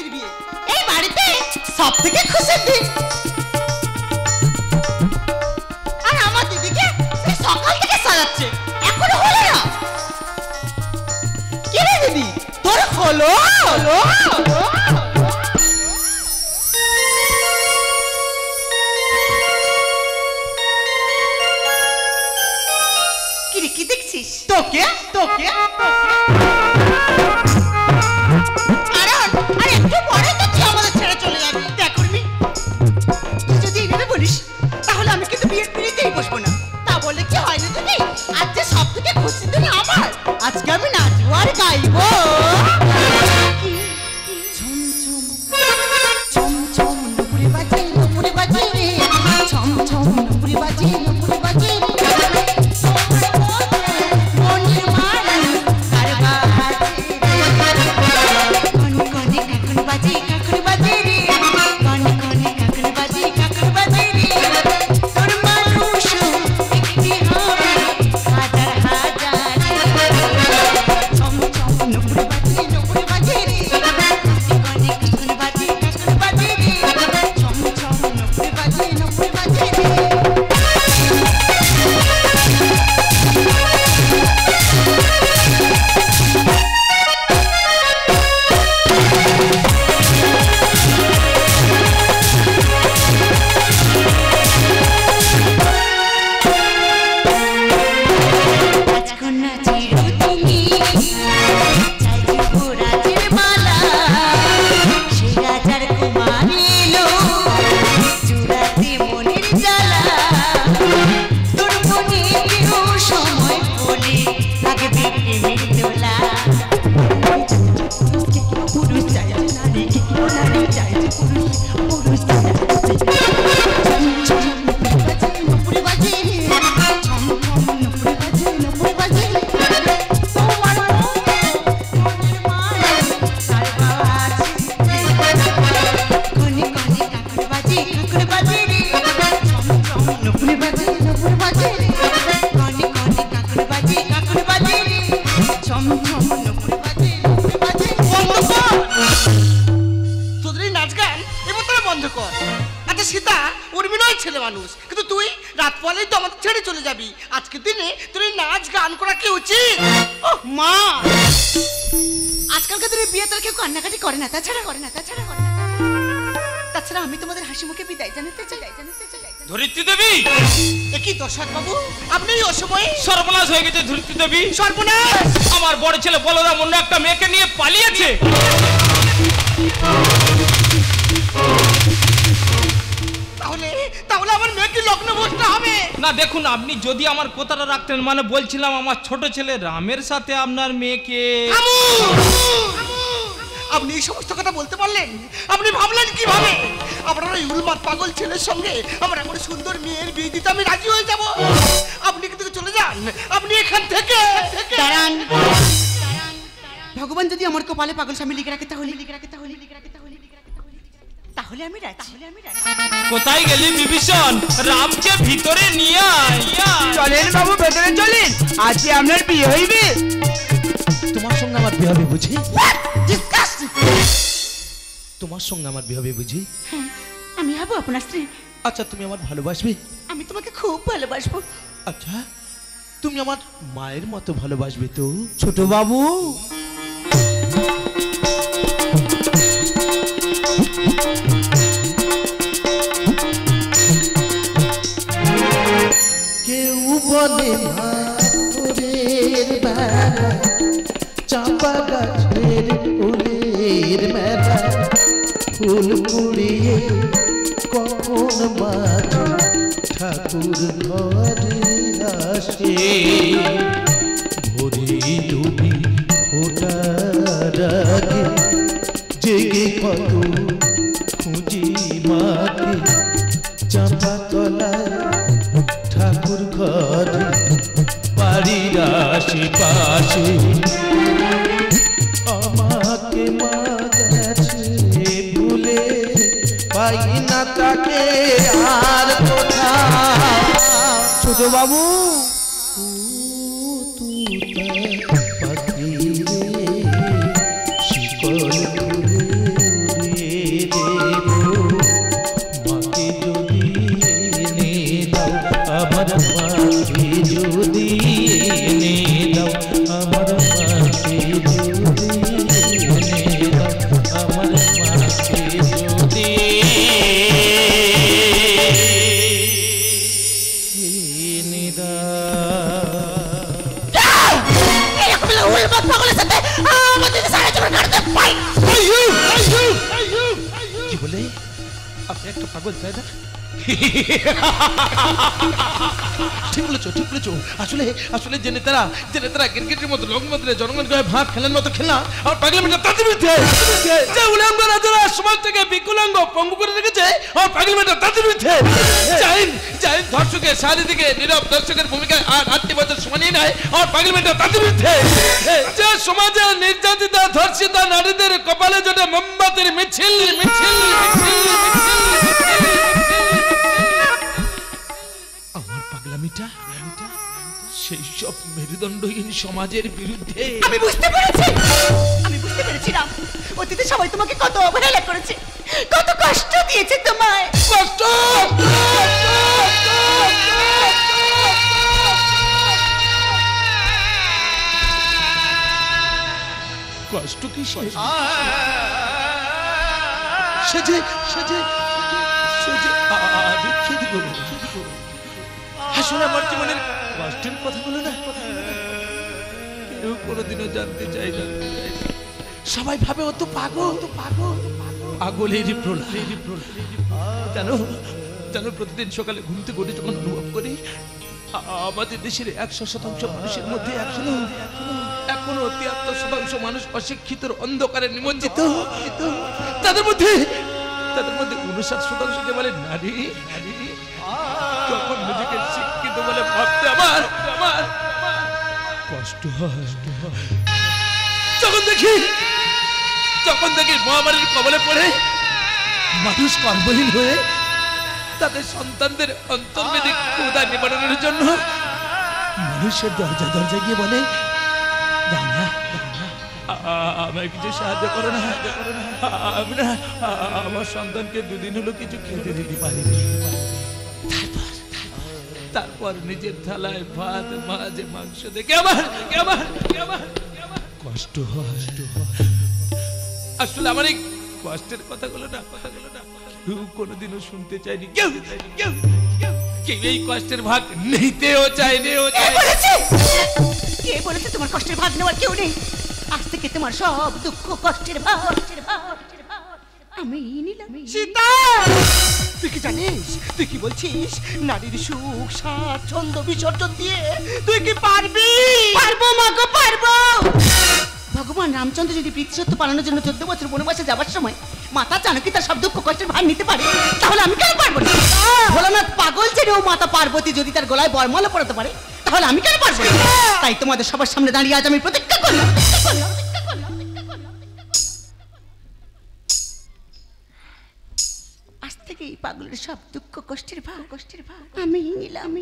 দিদির বিয়ে এই বাড়িতে সবথেকে খুশির দিন। আর আমার দিদিকে সেই সকাল থেকে সাজাচ্ছে, এখনো হলো না। কি রে দিদি, তোর হলো? কি দেখছিস? তোকে তোকে আর একটু পরে তো তুই আমাদের ছেড়ে চলে যাবি। দেখ করবি, তুই যদি এইভাবে বলিস তাহলে আমি কিন্তু বিয়ের পিড়িতেই বসবো না। তা বলে কি হয় না দিদি? আজ যে সব থেকে খুশি দিন আমার, আজকে আমি নাচবো আর গাইবো। ছম ছম ছম ছম নুপুরে বাজে নুপুরে বাজে রে, ছম ছম নুপুরে বাজে নুপুরে বাজে রে। আমার বড় ছেলে বলরাম অন্য একটা মেয়েকে নিয়ে পালিয়েছে। তাহলে আমার মেয়েকে লগ্ন বসতে হবে না। দেখুন, আপনি যদি আমার কথাটা রাখতেন, মানে বলছিলাম আমার ছোট ছেলে রামের সাথে আপনার মেয়েকে। আপনি এই সমস্ত কথা বলতে পারলেন? আপনি ভাবলেন কিভাবে আপনার ওই উলমাদ পাগল ছেলের সঙ্গে আমার এমন সুন্দর মেয়ের বিয়ে দিতে আমি রাজি হয়ে যাব? আপনি কিন্তু চলে যান, আপনি এখান থেকে দাঁড়ান। ভগবান যদি আমার কপালে পাগল স্বামী লিখে রাখে তাহলে আমি রাজি। কোথায় গেলি বিভীষণ? রামকে ভিতরে নিয়ে আয়। চলেন বাবু, ভেতরে চলেন, আজকে আপনার বিয়ে হইবে। তোমার সঙ্গে আমার বিয়ে হবে বুঝি? তোমার সঙ্গে আমার বিয়ে হবে বুঝি? হ্যাঁ, আমি হব আপনার স্ত্রী। আচ্ছা, তুমি আমার ভালোবাসবে? আমি তোমাকে খুব ভালোবাসবো। আচ্ছা, তুমি আমার মায়ের মতো ভালোবাসবে তো? ছোট বাবু, কেউ বলে ভাপুরের বেলা, চাপা গাছের ফুলের মেলা, ফুল কুড়িয়ে কখন মাঝে ঠাকুর ঘরে আসে। ভোরে ডুবি ফোটার আগে জেগে কত খুঁজি মাকে, চাপা তলায় ঠাকুর ঘরে বাড়ির আশেপাশে। আমাকে মা গেছে ভুলে, পাই না তাকে আর কোথাও। ছোট বাবু, পাখি রে শিকল পাগলের সাথে আমার দিদি সারা জীবন কাটাতে পারি। কি বলে আপনি একটা পাগল তাই না? ঠিক বলেছো, ঠিক বলেছো। আসলে আসলে যে নেতারা ক্রিকেটের মতো লোক মধ্যে জনগণকে ভাগ খেলার মতো খেলা আমার পাগলা মেয়েটা তাদের বিরুদ্ধে, যে উলঙ্গ রাজারা সমাজ থেকে বিকলাঙ্গ পঙ্গু করে রেখেছে আমার পাগলা মেয়েটা তাদের বিরুদ্ধে। জাহিন ধর্ষকের চারিদিকে নীরব দর্শকের ভূমিকায় 8 বছর সময় নিয়ে নেয় আমার পাগলা মেয়েটা তাদের বিরুদ্ধে। যে সমাজে নির্যাতিতা ধর্ষিতা নারীদের কপালে জোটে মোমবাতির মিছিল মিছিল মিছিল আমার পাগলামিটা সেই সব মেরুদণ্ডহীন সমাজের বিরুদ্ধে। আমি বুঝতে পেরেছি রাম, অতীতে সবাই তোমাকে কত অবহেলা করেছে, কত কষ্ট দিয়েছে তোমায়। কষ্ট কষ্ট কি সেজে আসলে আমার জীবনের কষ্টের কথা বলো না, কেউ কোনোদিনও জানতে চাই না। সবাই ভাবে ও তো পাগল, পাগলেরই প্রলাপ। জানো প্রতিদিন সকালে ঘুম থেকে উঠে যখন অনুভব করি আমাদের দেশের 100% মানুষের মধ্যে এখনো 73% মানুষ অশিক্ষিত অন্ধকারে নিমজ্জিত। তাদের মধ্যে 59% বলে নারী। যখন নিজেকে শিক্ষিত বলে ভাবতে আমার কষ্ট হয়। যখন দেখি মহামারীর কবলে পড়ে মানুষ কর্মহীন হয়ে তাদের সন্তানদের অন্তর্বেদী ক্ষুধা নিবারণের জন্য মানুষের দরজা গিয়ে বলে আমায় কিছু সাহায্য করো না, আমি না আমার সন্তানকে 2 দিন হলো কিছু খেতে দিতে পারিনি। তারপর নিজের থালায় ভাত মাছ মাংস দেখে আমার কষ্ট হয়। আসলে আমার এই কষ্টের কথাগুলো না কেউ কোনোদিনও শুনতে চায়নি, কেউ এই কষ্টের ভাগ নিতেও চায়নি। কে বলেছে তোমার কষ্টের ভাগ নেওয়ার কেউ নেই? আজ থেকে তোমার সব দুঃখ কষ্টের ভাগ আমি নিলাম। সীতা, তুই কি জানিস, তুই কি বলছিস? নারীর সুখ স্বাচ্ছন্দ্য বিসর্জন দিয়ে তুই কি পারবি? পারবো মাগো, পারবো। ভগবান রামচন্দ্র যদি প্রীতিসত্য পালনের জন্য 14 বছর বনবাসে যাবার সময় মাতা জানকী তার সব দুঃখ কষ্টের ভার নিতে পারে, তাহলে আমি কেন পারবো না? ভোলানাথ পাগল জেনে ও মাতা পার্বতী যদি তার গলায় বরমালা পরাতে পারে, তাহলে আমি কেন পারবো না? তাই তোমাদের সবার সামনে দাঁড়িয়ে আজ আমি প্রতিজ্ঞা করলাম, আজ থেকে এই পাগলের সব দুঃখ কষ্টের ভাগ আমি নিলাম।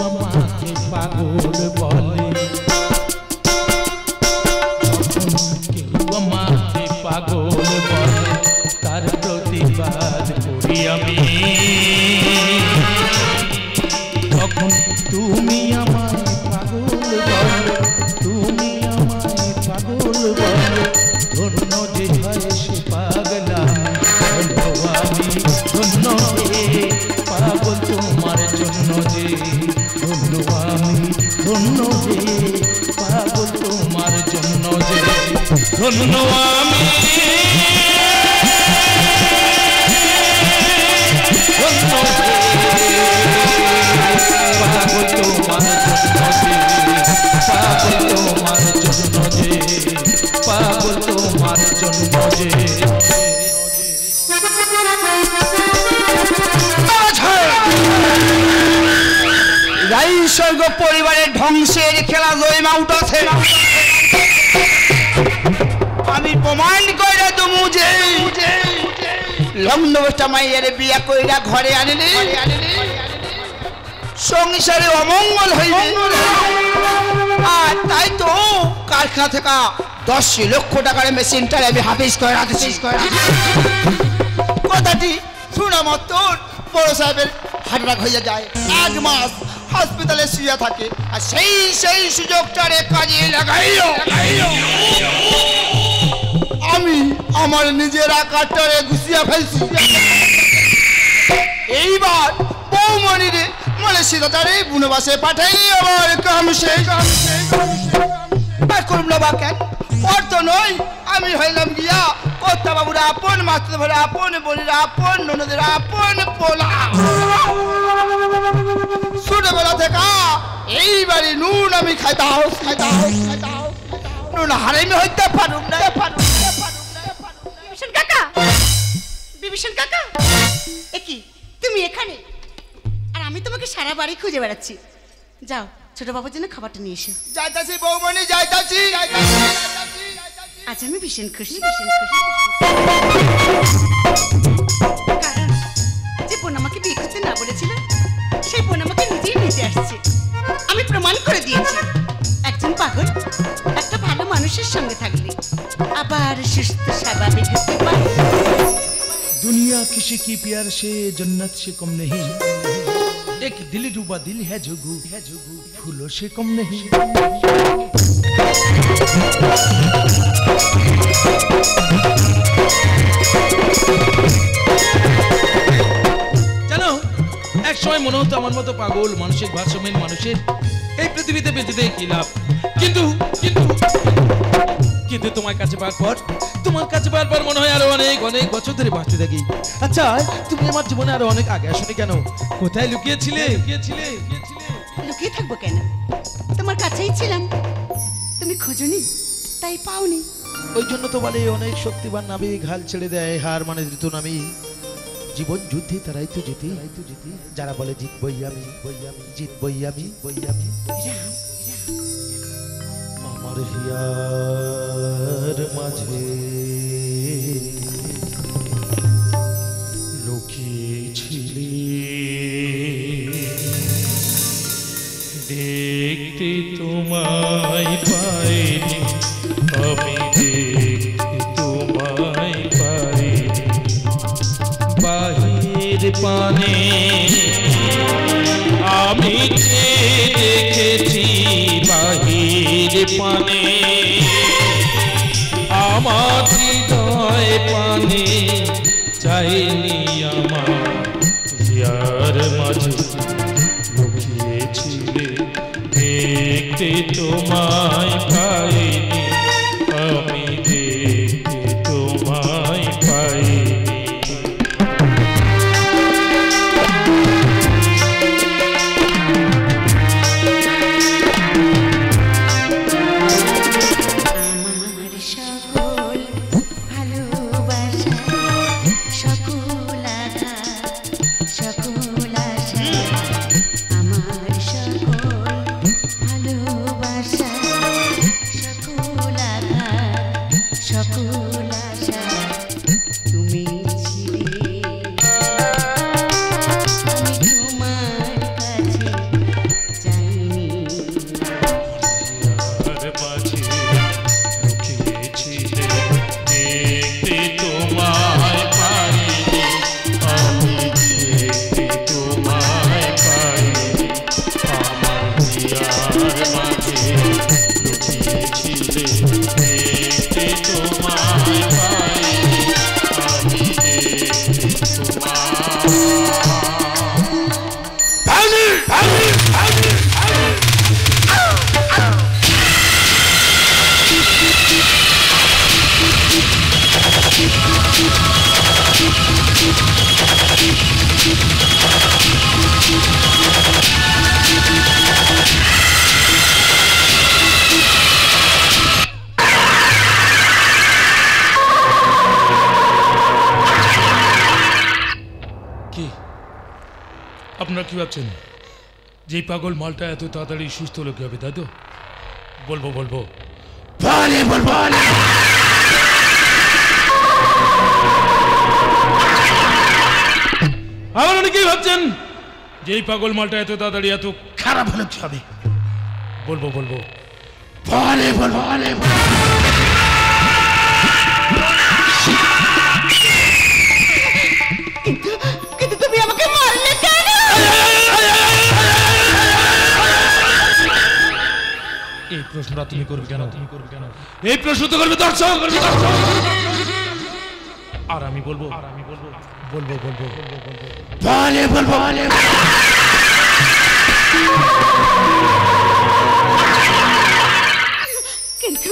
আমাকে পাগল বলে, কেউ আমাকে পাগল বলে, তার প্রতিবাদ করি আমি। তখন তুমি আমায় পাগল বলো, তুমি আমায় পাগল বলো, ধন্য যে হয় সে পাগলা, ধন্য আমি, ধন্য পাগল তোমার জন্য যে, ধন্য আমি, ধন্য যে পাগল তোমার জন্য যে, ধন্য আমি, ধন্য যে পাগল তোমার জন্য যে, পাগল তোমার জন্য যে, পাগল তোমার জন্য যে। রাইসর্গ পরিবারের ধ্বংসের খেলা জয়মা উঠেছে। আমি প্রমাণ কইরা দমু যে লগ্নবস্থা মাইয়ের বিয়া কইরা ঘরে আনিলি সংসারে অমঙ্গল হইবে। আর তাই তো কারখানা থেকে 10 লক্ষ টাকার মেশিনটার আমি হাফিজ করে রাখছি। কথাটি শোনা মতন বড় সাহেবের হার্ট হয়ে যায়, 1 মাস হসপিটালে শুয়ে থাকে। আর সেই সুযোগটারে কাজে লাগাইলো আমি আমার নিজের আকারটারে গুছিয়ে ফেলছি। এইবার বৌমণিরে বলে সীতাচারে বনবাসে পাঠাই আমার কামসে করুন না বা কেন পর তো নই আমি হইলাম গিয়া কর্তা বাবুরা আপন মাস্টার ধরে আপন বোনেরা আপন ননদের আপন পোলা ছোটবেলা থেকে এইবারে নুন আমি খাইতাম নুন হারাইমে হইতে পারুম না বিভীষণ কাকা, বিভীষণ কাকা, একি তুমি এখানে আর আমি তোমাকে সারা বাড়ি খুঁজে বেড়াচ্ছি। যাও ছোট বাবুর জন্য খাবারটা নিয়ে এসো। যাইতাছি বৌমণি যাইতাছি। আজ আমি ভীষণ খুশি কারণ যে বোন আমাকে বিয়ে করতে না বলেছিল সেই বোন আমাকে নিজেই নিতে আসছে। আমি প্রমাণ করে দিয়েছি একজন পাগল একটা ভালো মানুষের সঙ্গে থাকলে আবার সুস্থ স্বাভাবিক হতে পারে। दुनिया किसी की प्यार से जन्नत से कम नहीं, एक दिल डूबा दिल है जुगू फूलों से कम नहीं। জানো এক সময় মনে হতো আমার মতো পাগল মানসিক ভারসাম্যহীন মানুষের এই পৃথিবীতে বেঁচে থেকে কি লাভ, কিন্তু কিন্তু কিন্তু তোমার কাছে পাওয়ার পর মনে হয় আরো অনেক অনেক বছর ধরে বাঁচতে থাকি। আচ্ছা তুমি আমার জীবনে আরো অনেক আগে আসলে কেন? কোথায় লুকিয়েছিলে? লুকিয়ে থাকবো কেন? তোমার কাছেই ছিলাম, তুমি খোঁজোনি তাই পাওনি। ওই জন্য তো বলে অনেক শক্তিবান নাবিক হাল ছেড়ে দেয়, হার মানে দিত নামি। জীবন যুদ্ধে তারাই তো জিতে, যারা বলে জিতবই আমি জিতবই আমি রাম, আমার হিয়ার মাঝে লুকিয়েছিলি দেখতে তোমায় পাইনি আমি, দেখতে তোমায় পাইনি বাহির পানে আমি দেখেছি, বাহির পানে আমার হৃদয় পানে চাইনি আমার হিয়ার মাঝে লুকিয়েছিলে দেখতে তোমায় পাইনি আমি, দেখতে তোমায় পাইনি। আপনারা কি ভাবছেন যে পাগল মালটা এত তাড়াতাড়ি সুস্থ হলো কি হবে, তাই তো? বলবো আমার অনেকেই ভাবছেন যে এই পাগল মালটা এত তাড়াতাড়ি এত খারাপ হলো কি হবে। বলবো কিন্তু তুমি আমাকে মারলে কেন? এই প্রশ্নটা তুমি করবে কেন? এই প্রশ্ন তো করবে দর্শক। আর আমি বলবো বলে কিন্তু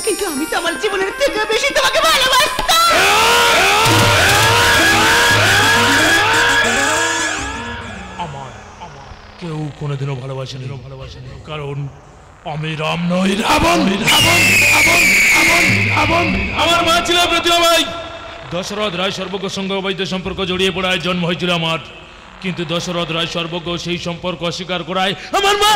কিন্তু আমি তো আমার জীবনের থেকে বেশি তোমাকে ভালোবাসতাম। আমার কেউ কোনোদিনও ভালোবাসেনি, কারণ আমি রাম নই, রাবণ। আমার মা ছিল প্রতিভাবাই। দশরথ রায় সর্বজ্ঞ সঙ্গে অবৈধ সম্পর্ক জড়িয়ে পড়ায় জন্ম হয়েছিল আমার, কিন্তু দশরথ রায় সর্বজ্ঞ সেই সম্পর্ক অস্বীকার করায় আমার মা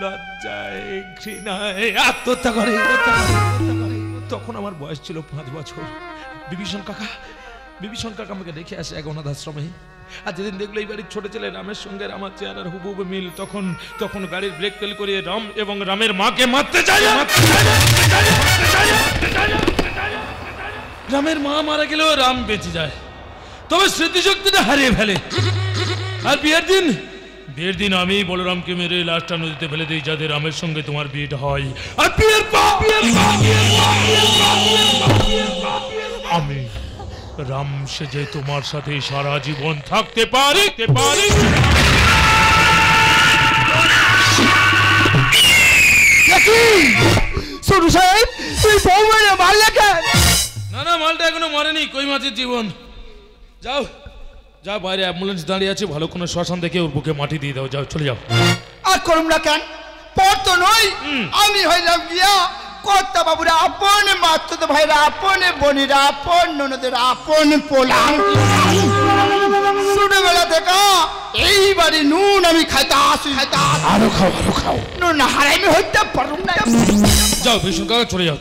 লজ্জায় ঘৃণায় আত্মহত্যা করে। তখন আমার বয়স ছিল 5 বছর। বিভীষণ কাকা আমাকে রেখে আসে এক অনাথ আশ্রমে। আর যেদিন দেখলো এই বাড়ির ছোট ছেলে রামের সঙ্গে আমার চেহারার হুবহু মিল, তখন গাড়ির ব্রেক ফেল করিয়ে রাম এবং রামের মাকে মারতে চাই। রামের মা মারা গেলেও রাম বেঁচে যায়, তবে স্মৃতিশক্তিটা হারিয়ে ফেলে। আর বিয়ের দিন আমি বলরামকে মেরে লাশটা নদীতে ফেলে দিই, যাতে রামের সঙ্গে তোমার বিয়েটা হয়। আর বিয়ের আমি রাম সেজে তোমার সাথে সারা জীবন থাকতে পারি। সরু সাহেব, তুই বউ মেরে মারলে কেন? না, মালটা এখনো মরেনি, কই মাছের জীবন। যাও বাইরে অ্যাম্বুলেন্স দাঁড়িয়ে আছে, ভালো কোনো শ্মশান দেখে ওর বুকে মাটি দিয়ে দাও। যাও, চলে যাও। আর করুম না কেন? পর তো নই, আমি হইলাম গিয়া কর্তা বাবুরা আপন, মাতুতো ভাইরা আপন, বোনেরা আপন, ননদের আপন পোলাম। ছোটবেলা থেকে এই বাড়ি নুন আমি খাইতে আসি। আরো খাও। নুন না হারাই আমি হইতে পারুম না। যাও বিষ্ণু কাকা, চলে যাও।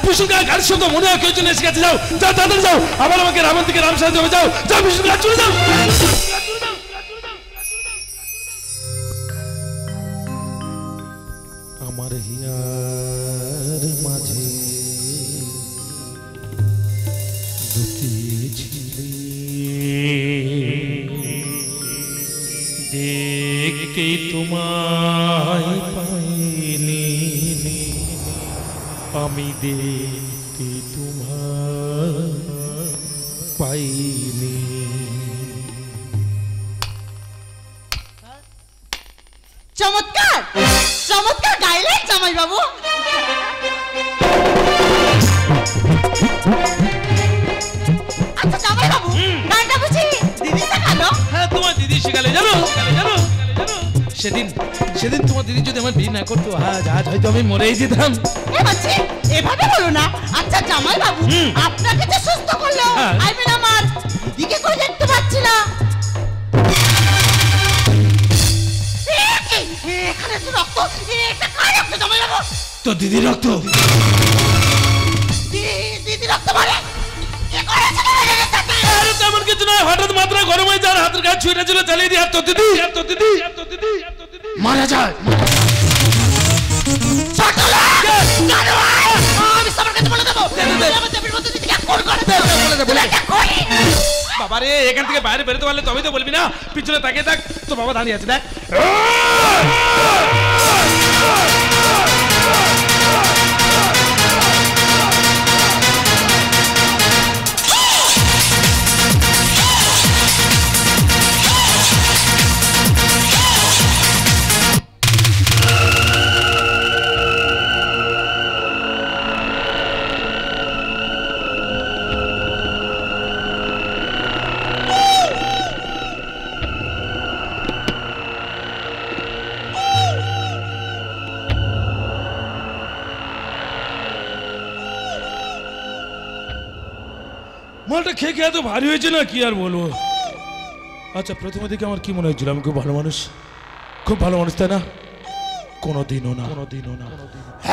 বিষ্ণু কাকা গাড়ির শব্দ মনে হয় কেউ এসে গেছে। যাও তাড়াতাড়ি যাও, আবার আমাকে রামের দিকে রাম সাহায্য হবে। যাও বিষ্ণু কাকা, চলে যাও। আমার হিয়ার মাঝে লুকিয়েছিলি, দেখতে তোমায় পাইনি, আমি দেখতে তোমায় পাইনি। চমৎকার গাইলেন জামাই বাবু। আচ্ছা জামাই বাবু, গানটা বুঝি দিদি শেখালো? হ্যাঁ, তোমার দিদি শেখালে। জানো সেদিন তোমার দিদি যদি আমার বিয়ে না করতো, আজ হয়তো আমি মরেই যেতাম। এভাবে বলো না। আচ্ছা জামাই বাবু, আপনাকে যে সুস্থ করলো, আই মিন আমার দিদিকে কই দেখতে পাচ্ছি না। এখানে তো রক্ত, এটা কার রক্ত জামাই বাবু? তো দিদির রক্ত। দিদি রক্ত মানে তেমন কিছু নয়, হঠাৎ মাত্রা গরম হয়ে যাওয়ার হাতের কাছে ছুঁড়ে ছিল, চালিয়ে দিয়ে। আর তো দিদি মারা যায়। বাবারে, এখান থেকে বাইরে বেরোতে পারলে তবেই তো বলবি না। পিছনে তাকিয়ে থাক, তো বাবা দাঁড়িয়ে আছে, দেখ। মালটা খেয়ে তো ভারী হয়েছে না, কি আর বলবো। আচ্ছা, প্রথমে দিকে আমার কি মনে হয়েছিল আমি খুব ভালো মানুষ, তাই না? কোনোদিনও না।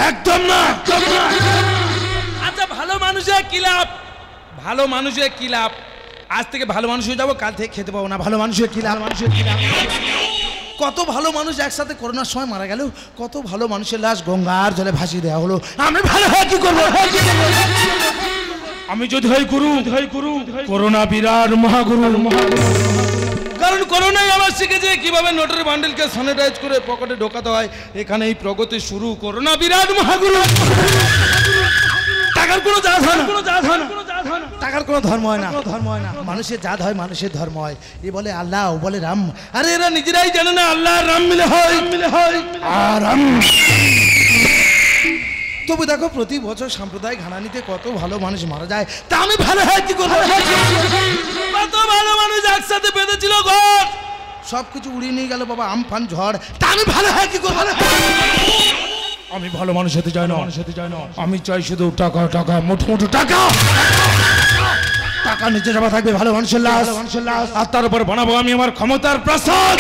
একদম না। আচ্ছা, ভালো মানুষের কি লাভ? আজ থেকে ভালো মানুষ হয়ে যাবো, কাল থেকে খেতে পাবো না। ভালো মানুষের কি লাভ? কত ভালো মানুষ একসাথে করোনার সময় মারা গেল, কত ভালো মানুষের লাশ গঙ্গার জলে ভাসিয়ে দেওয়া হলো। আমি ভালো হয়ে কি করবো? আমি যদি হয় গুরু, করোনা বিরাট মহাগুরু। কারণ করোনাই আমার শিখেছে কিভাবে নোটের বান্ডেলকে স্যানিটাইজ করে পকেটে ঢোকাতে হয়। এখানেই প্রগতি শুরু। করোনা বিরাট মহাগুরু। টাকার কোনো জাত হয় না, টাকার কোনো ধর্ম হয় না, মানুষের জাত হয়, মানুষের ধর্ম হয়। এ বলে আল্লাহ, ও বলে রাম। আরে এরা নিজেরাই জানে না আল্লাহ আর রাম মিলে হয় আর রাম। তবু দেখো প্রতি বছর সাম্প্রদায়িক হানানিতে কত ভালো মানুষ মারা যায়, তা আমি ভালো হয় কি করবো? কত ভালো মানুষ একসাথে বেঁধেছিল ঘর, সবকিছু উড়িয়ে নিয়ে গেল বাবা, আমফান ঝড়, তা আমি ভালো হয় কি করবো? আমি ভালো মানুষ হতে চাই না, আমি চাই শুধু টাকা টাকা, মোটো টাকা। টাকা নিচে যাওয়া থাকবে ভালো মানুষের লাশ, আর তার উপর বানাবো আমি আমার ক্ষমতার প্রাসাদ।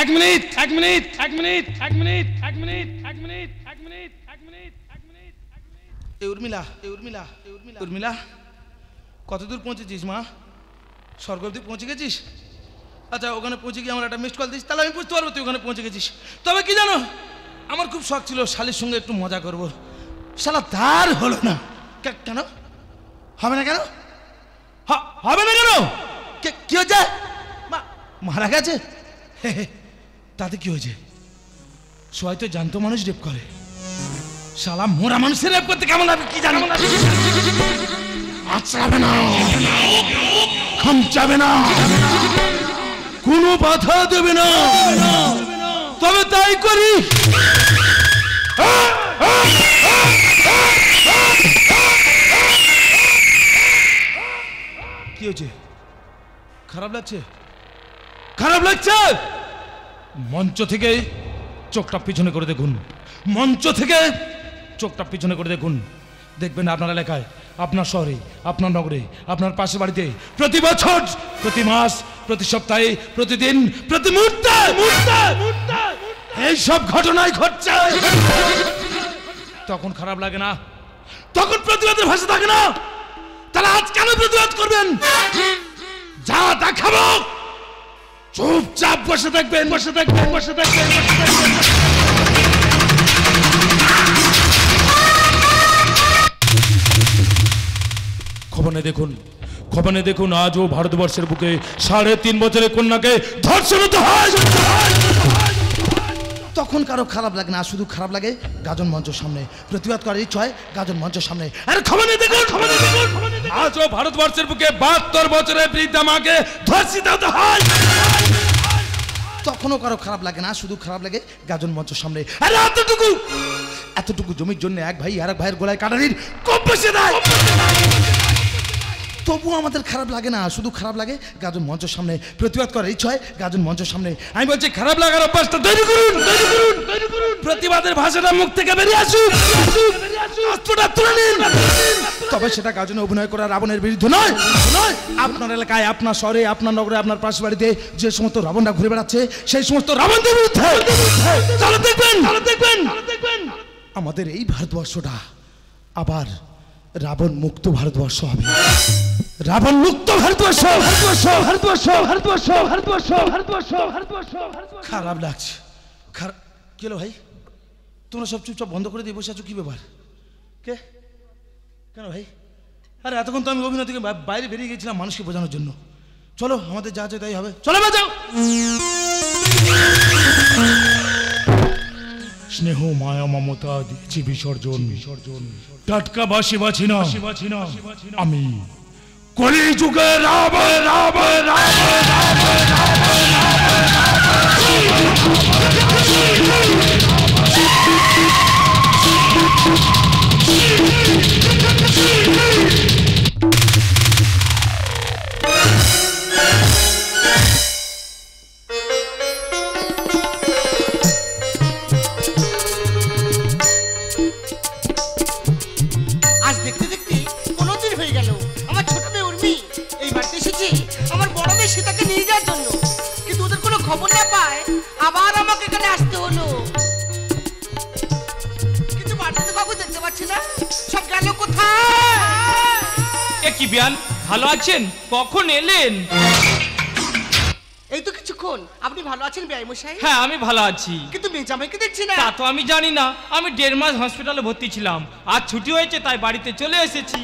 এক মিনিট উর্মিলা, কতদূর পৌঁছেছিস মা? স্বর্গ অবধি পৌঁছে গেছিস? আচ্ছা, ওখানে পৌঁছে গিয়ে আমার একটা মিসড কল দিস, তাহলে আমি বুঝতে পারবো তুই ওখানে পৌঁছে গেছিস। তবে কি জানো, আমার খুব শখ ছিল শালির সঙ্গে একটু মজা করবো, শালা তার হলো না। কেন হবে না? কেন হবে না? কেন কি হয়েছে? মারা গেছে? তাতে কি হয়েছে? সবাই তো জানতো মানুষ রেপ করে, শালা মোরা মানুষের রেপ করতে কেমন হবে কি জানো? আছড়াবে না, খামচাবে না, কোনো বাধা দেবে না, তবে তাই করি। কি হয়েছে? খারাপ লাগছে? খারাপ লাগছে? মঞ্চ থেকে চোখটা পিছনে করে দেখুন, মঞ্চ থেকে চোখটা পিছনে করে দেখুন, দেখবেন আপনার এলাকায়, আপনার শহরে, আপনার নগরে, আপনার পাশের বাড়িতে প্রতি বছর, প্রতি মাস, প্রতি সপ্তাহে, প্রতিদিন, প্রতি মুহূর্তে এইসব ঘটনাই ঘটছে। তখন খারাপ লাগে না? তখন প্রতিবাদের ভাষা থাকে না? তাহলে আজ কেন প্রতিবাদ করবেন? যা দেখাবো চুপচাপ বসে থাকবেন। খবরে দেখুন আজও ভারতবর্ষের বুকে 3.5 বছরের কন্যাকে ধর্ষণ হতে হয়। তখন কারো খারাপ লাগে না, শুধু খারাপ লাগে গাজন মঞ্চের সামনে প্রতিবাদ করার ইচ্ছা হয়, গাজন মঞ্চের সামনে। আরে খবরে দেখুন আজও ভারতবর্ষের বুকে 72 বছরের বৃদ্ধা মাকে ধর্ষিত হতে হয়। তখনও কারো খারাপ লাগে না, শুধু খারাপ লাগে গাজন মঞ্চের সামনে। আরে এতটুকু জমির জন্য এক ভাই আর এক ভাইয়ের গলায় কাটারির কোপ বসিয়ে দেয়, তবুও আমাদের খারাপ লাগে না, শুধু খারাপ লাগে গাজন মঞ্চের সামনে প্রতিবাদ করার ইচ্ছা হয়, গাজন মঞ্চের সামনে। আমি বলছি খারাপ লাগার অভ্যাসটা তৈরি করুন। প্রতিবাদের ভাষাটা মুখ থেকে বেরিয়ে আসুক, অস্ত্রটা তুলে নিন। তবে সেটা গাজনে অভিনয় করা রাবণের বিরুদ্ধে নয়। আপনার এলাকায়, আপনার শহরে, আপনার নগরে, আপনার পাশের বাড়িতে যে সমস্ত রাবণরা ঘুরে বেড়াচ্ছে, সেই সমস্ত রাবণদের বিরুদ্ধে দেখবেন আমাদের এই ভারতবর্ষটা আবার রাবণ মুক্ত ভারতবর্ষ হবে। রাবণ মুক্ত ভারতবর্ষ। খারাপ লাগছে। কি হলো ভাই, তোমরা সব চুপচাপ বন্ধ করে দিয়ে বসে আছো, কি ব্যাপার? কেন ভাই? আরে এতক্ষণ তো আমি অভিনয় থেকে বাইরে বেরিয়ে গেছিলাম মানুষকে বোঝানোর জন্য। চলো, আমাদের যা আছে তাই হবে, চলো বাজাও। স্নেহ মায়া মমতা দিচ্ছি বিসর্জন, টাটকা বাসি বাছি না আমি কলিযুগে রাবণ। আজ দেখতে দেখতে 15 দিন হয়ে গেল আমার ছোট মেয়ে উর্মি এই বাড়িতে এসেছে আমার বড় মেয়ে সীতাকে নিয়ে যাওয়ার জন্য, কিন্তু ওদের কোনো খবর না পায় আবার আমাকে এখানে আসতে হলো। কিন্তু বাড়িতে তো কাউকে দেখতে পাচ্ছি না, সব গেল কোথায়? এ কি বিয়ান, ভালো আছেন? কখন এলেন? এই তো কিছুক্ষণ। আপনি ভালো আছেন বেয়াই মশাই? হ্যাঁ, আমি ভালো আছি। কিন্তু মেজামাইকে দেখছি না। তা তো আমি জানি না, আমি 1.5 মাস হসপিটালে ভর্তি ছিলাম, আজ ছুটি হয়েছে তাই বাড়িতে চলে এসেছি।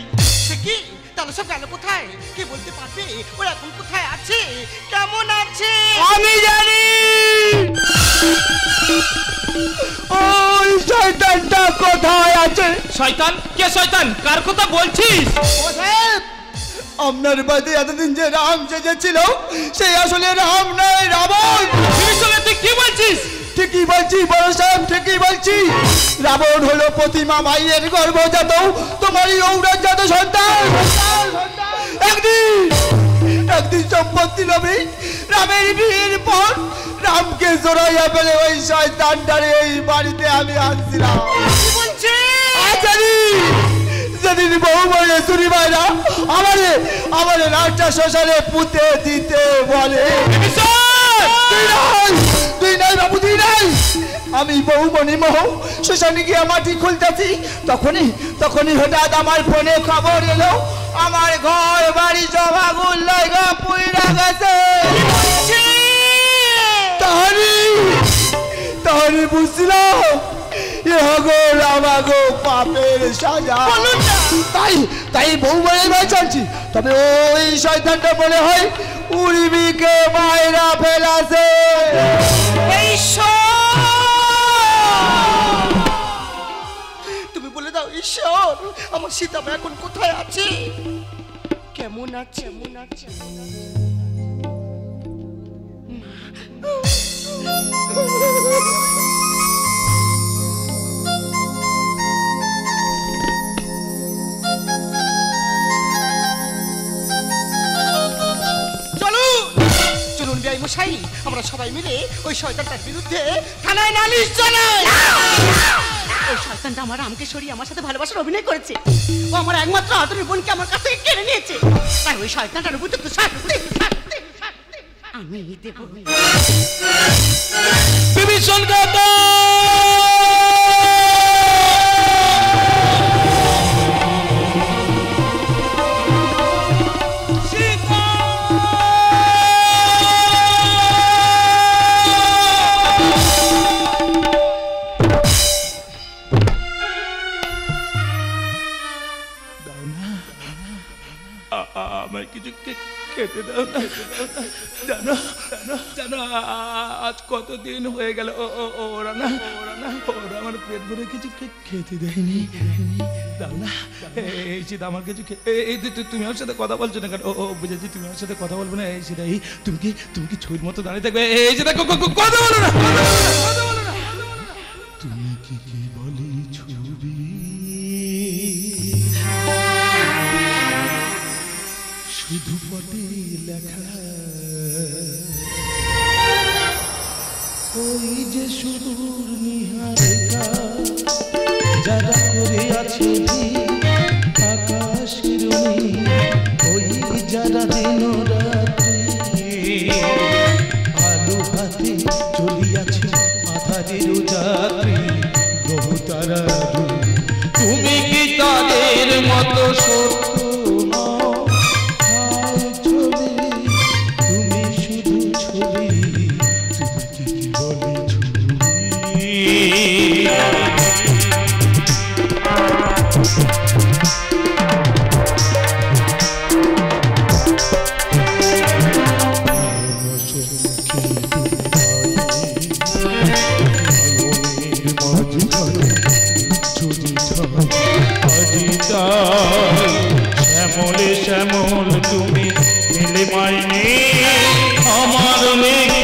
সে কি, তাহলে সব গেল কোথায়? কে বলতে পারবে ওরা এখন কোথায় আছে, কেমন আছে? আমি জানি। ওই শয়তানটা কোথায় আছে? শয়তান? কে শয়তান? কার কথা বলছিস? আপনার বাদে এতদিন যে রাম সেজেছিল সে আসলে রাম নয়, রাবণ। তুই কি বলছিস? ঠিকই বলছি বড় সাহেব, ঠিকই বলছি। রাবণ হলো প্রতিমা মায়ের গর্ভজাত তোমারই ঔরজাত সন্তান। একদিন সম্পত্তি লোভে রামের বিয়ের পর রামকে জড়াইয়া ফেলে ওই শয়তানটারে এই বাড়িতে আমি আনছিলাম। যেদিন বউ বলে চুরি মায়েরা আমারে রাজটা শ্মশানে পুঁতে দিতে বলে। তুই নাই বাবু, তুই নাই। আমি বউমণি মোহ শ্মশানে গিয়ে মাটি খুলতেছি, তখনই হঠাৎ আমার ফোনে খবর এলো আমার ঘর বাড়ি সব আগুন লাগা পুইরা গেছে। তাহলে বুঝছিলাম আমাগো পাপের সাজা। তাই বউ বলে চাচ্ছি, তবে ওই শয়তানটা মনে হয় উর্মিকে মায়েরা ফেলাছে। তুমি বলে দাও ঈশ্বর, আমার সীতা এখন কোথায় আছে, কেমন আছে? চলুন বিআই মশাই, আমরা সবাই মিলে ওই শয়তানটার বিরুদ্ধে থানায় নালিশ জানাই। ওই শয়তানটা আমার রামকে সরিয়ে আমার সাথে ভালোবাসার অভিনয় করেছে। ও আমার একমাত্র আদরের বোনকে আমার কাছ থেকে কেড়ে নিয়েছে। তাই ওই শয়তানটার উপযুক্ত শাস্তি আমি দেব। বিভীষণ কাকা আমায় কিছু খেতে দাও না। জানো আজ কতদিন হয়ে গেল ওরা আমার পেট ভরে কিছু খেতে দেয়নি। দাও না, এই সীতা আমার কিছু তুমি আমার সাথে কথা বলছো না কেন? ও বুঝেছি তুমি আমার সাথে কথা বলবে না। এই সীতা তুমি কি ছবির মতো দাঁড়িয়ে থাকবে? এই সীতা কথা বলো না। তুমি কি বলি ছবি শুধু পটে লেখা, ওই যে সুদূর নিহারিকা যারা করে আছে আকাশের ওই যারা দিন রাত্রি আলো হাতে চলিয়াছে আধারের যাত্রী গ্রহ তারা। তুমি কি তাদের মতো সত্য? শ্যামলে শ্যামল তুমি এলে মাইনে আমার মেঘে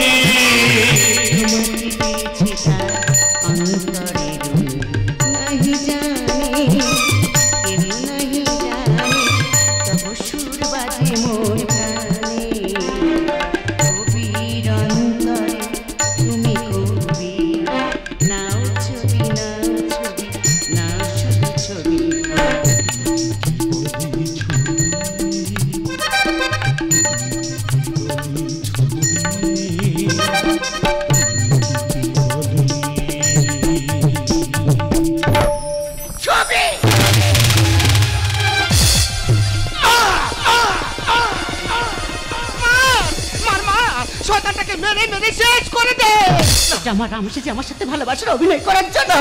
আমার রাম এসেছে আমার সাথে ভালোবাসার অভিনয় করার জন্য।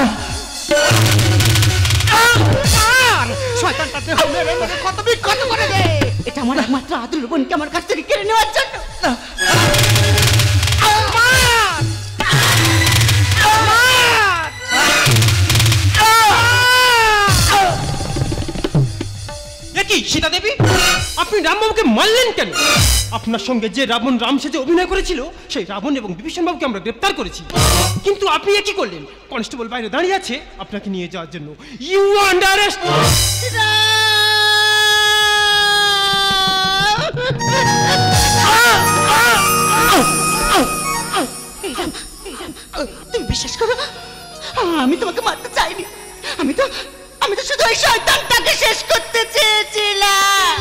শয়তানটাকে মেরে মেরে কত বিক্ষত করে দে। এটা আমার একমাত্র আদরের বোনকে আমার কাছ থেকে কেড়ে নেওয়ার জন্য। কি সীতা দেবী, আপনি রামবাবুকে মারলেন কেন? আপনার সঙ্গে যে রাবণ রাম সেজে অভিনয় করেছিল সেই রাবণ এবং বিভীষণ বাবুকে আমরা গ্রেপ্তার করেছি, কিন্তু আপনি কি করলেন? কনস্টেবল বাইরে দাঁড়িয়ে আছে আপনাকে নিয়ে যাওয়ার জন্য। You under arrest. তুমি বিশ্বাস করো, আমি তোমাকে মারতে চাইনি। আমি তো শুধু ওই শয়তানটাকে শেষ করতে চেয়েছিলাম।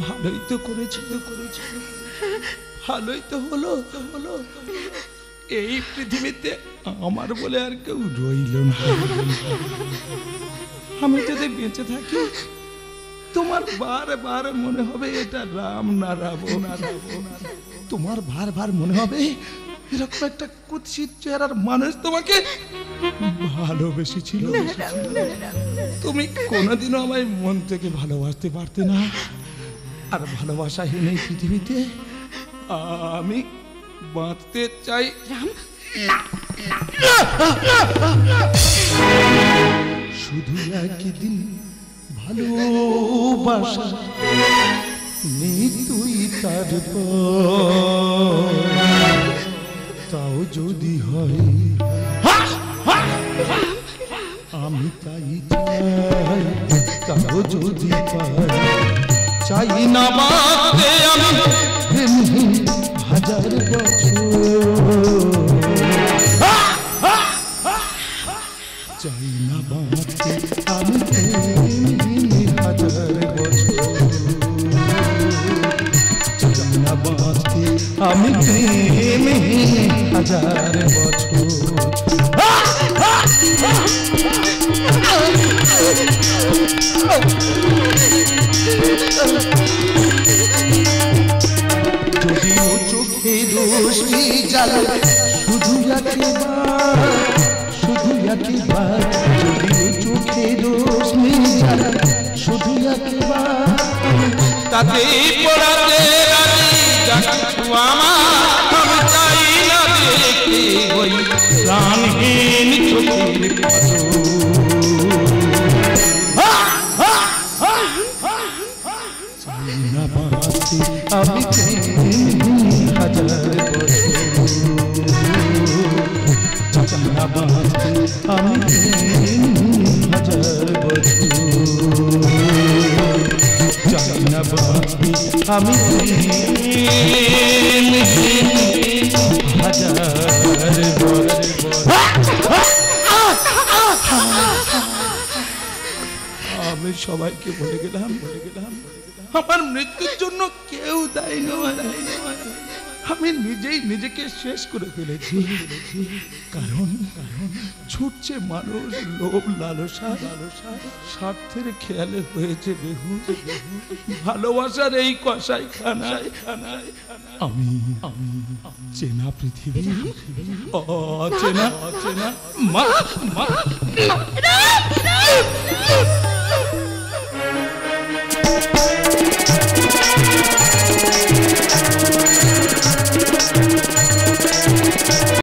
ভালোই তো করেছিল, ভালোই তো হলো। এই পৃথিবীতে আমার বলে আর কেউ রইল না। আমি যদি বেঁচে থাকি তোমার বার মনে হবে এটা রাম না রাবণ। তোমার বার মনে হবে এরকম একটা কুৎসিত চেহারার মানুষ তোমাকে ভালোবেসেছিল। তুমি কোনোদিনও আমায় মন থেকে ভালোবাসতে পারতে না। আর ভালোবাসাহীন এই পৃথিবীতে আমি বাঁচতে চাই। শুধু একদিন ভালোবাসা নেই তুই তারপর, তাও যদি হয় আমি তাই চাই, তাও যদি পাই। চাই না বাঁচতে আমি প্রেমহীন হাজার বছর, চাই না বাঁচতে আমি প্রেমহীন হাজার বছর, চাই না বাঁচতে আমি প্রেমহীন হাজার বছর। যদিও চোখে রোশনি জ্বালা শুধু একবার, যদিও চোখে রোশনি জ্বালা শুধু একবার, তাতে পড়াতে আমি চাই না দেখতে ওই প্রাণহীন চোখের না বাঁচতে আমি হাজার বছর, না বাঁচতে আমি হাজার বছর, না বাঁচতে আমি হাজার বছর। আমি সবাইকে বলে গেলাম আমার মৃত্যুর জন্য কেউ দায়ী নয়। আমি নিজেই নিজেকে শেষ করে ফেলেছি। কারণ ছুটছে মানুষ লোভ লালসা, স্বার্থের খেয়ালে হয়েছে বেহুশ ভালোবাসার এই কষাই খানায়। আমি চেনা পৃথিবী অচেনা